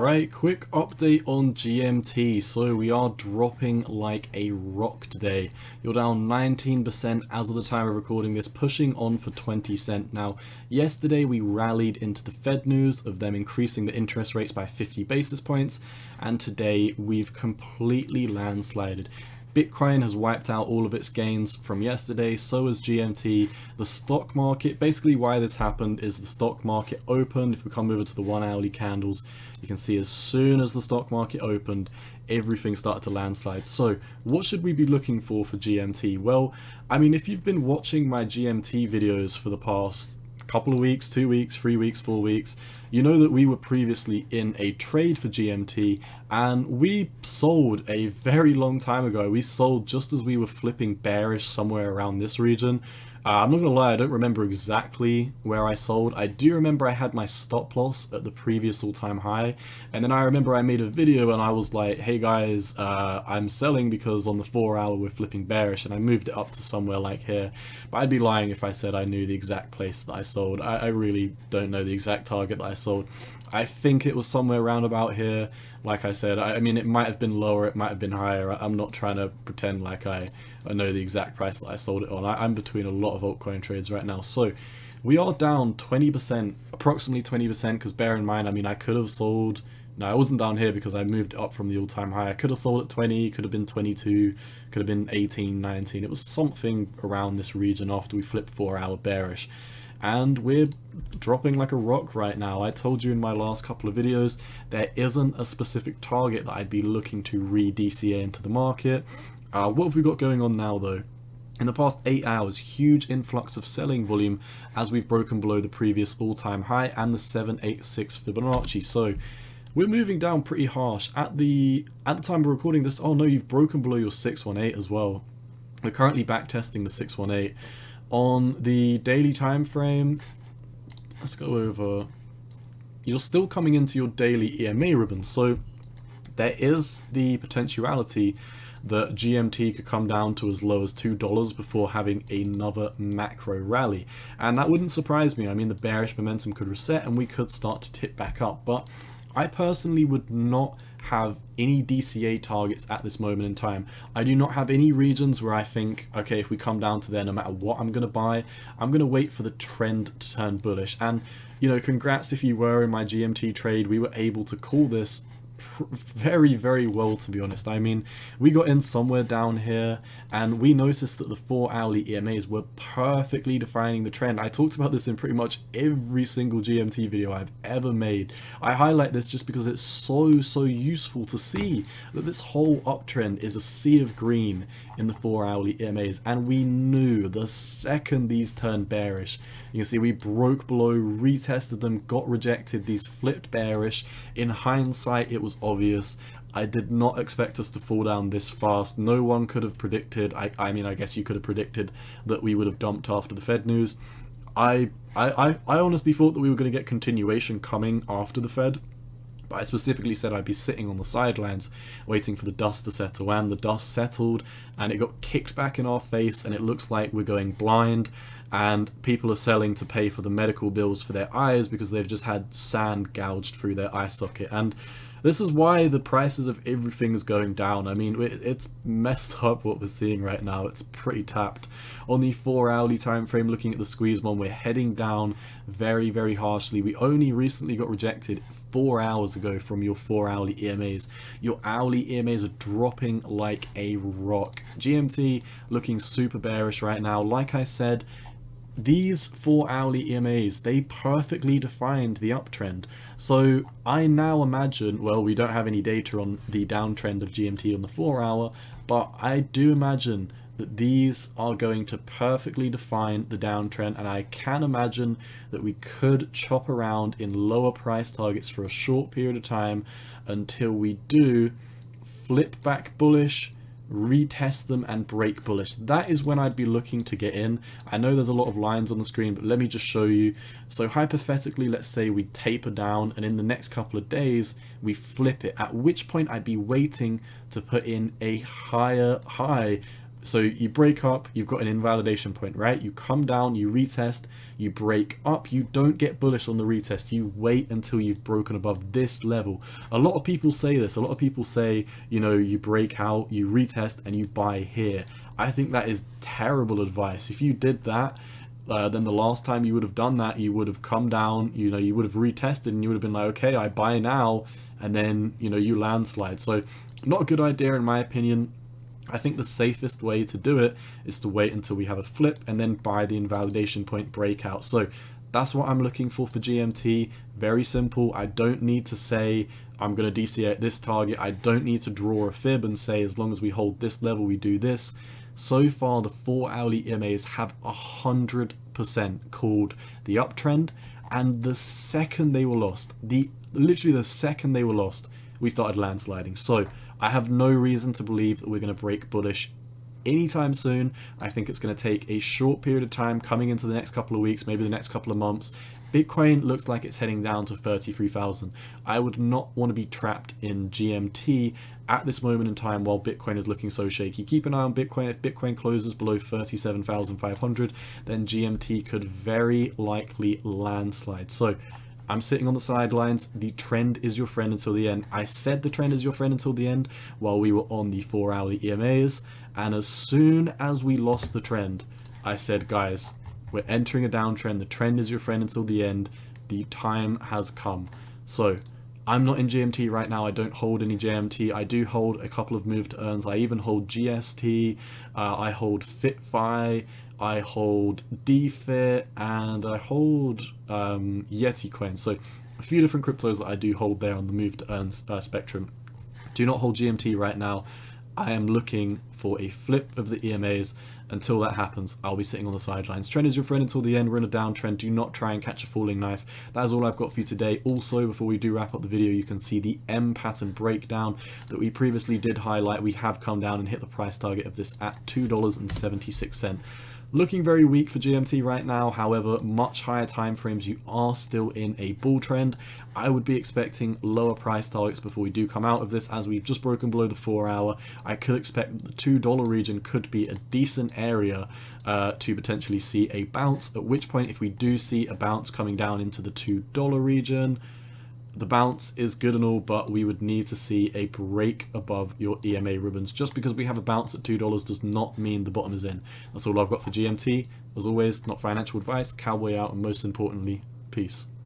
Alright, quick update on GMT. So we are dropping like a rock today. You're down 19% as of the time of recording this, pushing on for 20 cents. Now, yesterday we rallied into the Fed news of them increasing the interest rates by 50 basis points, and today we've completely landslided. Bitcoin has wiped out all of its gains from yesterday, so has GMT. The stock market, basically why this happened is the stock market opened. If we come over to the 1 hourly candles, you can see as soon as the stock market opened, everything started to landslide. So what should we be looking for GMT? Well, I mean, if you've been watching my GMT videos for the past couple of weeks, 2 weeks, 3 weeks, 4 weeks, you know that we were previously in a trade for GMT and we sold a very long time ago. We sold just as we were flipping bearish somewhere around this region. I'm not gonna lie, I don't remember exactly where I sold. I do remember I had my stop loss at the previous all-time high, and then I remember I made a video and I was like, hey guys, I'm selling because on the 4 hour we're flipping bearish, and I moved it up to somewhere like here. But I'd be lying if I said I knew the exact place that I sold. I really don't know the exact target that I sold. I think it was somewhere around about here. Like I said, I mean, it might have been lower, it might have been higher. I'm not trying to pretend like I know the exact price that I sold it on. I'm between a lot of altcoin trades right now. So we are down 20%, approximately 20%, because bear in mind, I mean, I could have sold, no, I wasn't down here because I moved up from the all-time high. I could have sold at 20, could have been 22, could have been 18, 19. It was something around this region after we flipped 4 hour bearish. And we're dropping like a rock right now. I told you in my last couple of videos, there isn't a specific target that I'd be looking to re-DCA into the market. What have we got going on now though? In the past 8 hours, huge influx of selling volume as we've broken below the previous all-time high and the 786 Fibonacci. So we're moving down pretty harsh. At the time of recording this, oh no, you've broken below your 618 as well. We're currently back testing the 618. On the daily time frame, let's go over, you're still coming into your daily EMA ribbon, so there is the potentiality that GMT could come down to as low as $2 before having another macro rally, and that wouldn't surprise me. I mean, the bearish momentum could reset and we could start to tip back up, but I personally would not have any DCA targets at this moment in time. I do not have any regions where I think, okay, if we come down to there, no matter what I'm going to buy, I'm going to wait for the trend to turn bullish. And, you know, congrats if you were in my GMT trade. We were able to call this very, very well, to be honest. I mean, we got in somewhere down here and we noticed that the 4 hourly EMAs were perfectly defining the trend. I talked about this in pretty much every single GMT video I've ever made. I highlight this just because it's so useful to see that this whole uptrend is a sea of green in the 4 hourly EMAs, and we knew the second these turned bearish. You can see we broke below, retested them, got rejected, these flipped bearish. In hindsight, it was obvious. I did not expect us to fall down this fast. No one could have predicted. I mean, I guess you could have predicted that we would have dumped after the Fed news. I honestly thought that we were going to get continuation coming after the Fed, but I specifically said I'd be sitting on the sidelines waiting for the dust to settle, and the dust settled and it got kicked back in our face, and it looks like we're going blind, and people are selling to pay for the medical bills for their eyes because they've just had sand gouged through their eye socket. And this is why the prices of everything is going down. I mean, it's messed up what we're seeing right now. It's pretty tapped. On the 4 hourly time frame, looking at the squeeze one, we're heading down very, very harshly. We only recently got rejected 4 hours ago from your 4 hourly EMAs. Your hourly EMAs are dropping like a rock. GMT looking super bearish right now. Like I said, these 4 hourly EMAs, they perfectly defined the uptrend. So I now imagine, well, we don't have any data on the downtrend of GMT on the 4 hour, but I do imagine that these are going to perfectly define the downtrend, and I can imagine that we could chop around in lower price targets for a short period of time until we do flip back bullish, retest them and break bullish. That is when I'd be looking to get in. I know there's a lot of lines on the screen, but let me just show you. So hypothetically, let's say we taper down and in the next couple of days we flip it, at which point I'd be waiting to put in a higher high So you break up, you've got an invalidation point, right? You come down, you retest, you break up, you don't get bullish on the retest. You wait until you've broken above this level. A lot of people say this. A lot of people say, you know, you break out, you retest, and you buy here. I think that is terrible advice. If you did that, then the last time you would have done that, you would have come down, you know, you would have retested and you would have been like, okay, I buy now, and then, you know, you landslide. So not a good idea in my opinion. I think the safest way to do it is to wait until we have a flip and then buy the invalidation point breakout. So that's what I'm looking for GMT. Very simple. I don't need to say I'm going to DCA at this target. I don't need to draw a fib and say as long as we hold this level, we do this. So far, the 4 hourly EMAs have 100% called the uptrend, and the second they were lost, literally the second they were lost, we started landsliding. So I have no reason to believe that we're going to break bullish anytime soon. I think it's going to take a short period of time coming into the next couple of weeks, maybe the next couple of months. Bitcoin looks like it's heading down to 33,000. I would not want to be trapped in GMT at this moment in time while Bitcoin is looking so shaky. Keep an eye on Bitcoin. If Bitcoin closes below 37,500, then GMT could very likely landslide. So I'm sitting on the sidelines. The trend is your friend until the end. I said the trend is your friend until the end while we were on the 4 hourly EMAs. And as soon as we lost the trend, I said, guys, we're entering a downtrend. The trend is your friend until the end. The time has come. So I'm not in GMT right now. I don't hold any GMT. I do hold a couple of move to earns. I even hold GST. I hold FitFi. I hold DFit, and I hold Yeti coin. So a few different cryptos that I do hold there on the move to earns spectrum. Do not hold GMT right now. I am looking for a flip of the EMAs. Until that happens, I'll be sitting on the sidelines. Trend is your friend until the end. We're in a downtrend. Do not try and catch a falling knife. That is all I've got for you today. Also, before we do wrap up the video, you can see the M pattern breakdown that we previously did highlight. We have come down and hit the price target of this at $2.76. Looking very weak for GMT right now. However, much higher time frames, you are still in a bull trend. I would be expecting lower price targets before we do come out of this, as we've just broken below the 4 hour. I could expect that the $2 region could be a decent area to potentially see a bounce, at which point if we do see a bounce coming down into the $2 region, the bounce is good and all, but we would need to see a break above your EMA ribbons. Just because we have a bounce at $2 does not mean the bottom is in. That's all I've got for GMT. As always, not financial advice. Cowboy out, and most importantly, peace.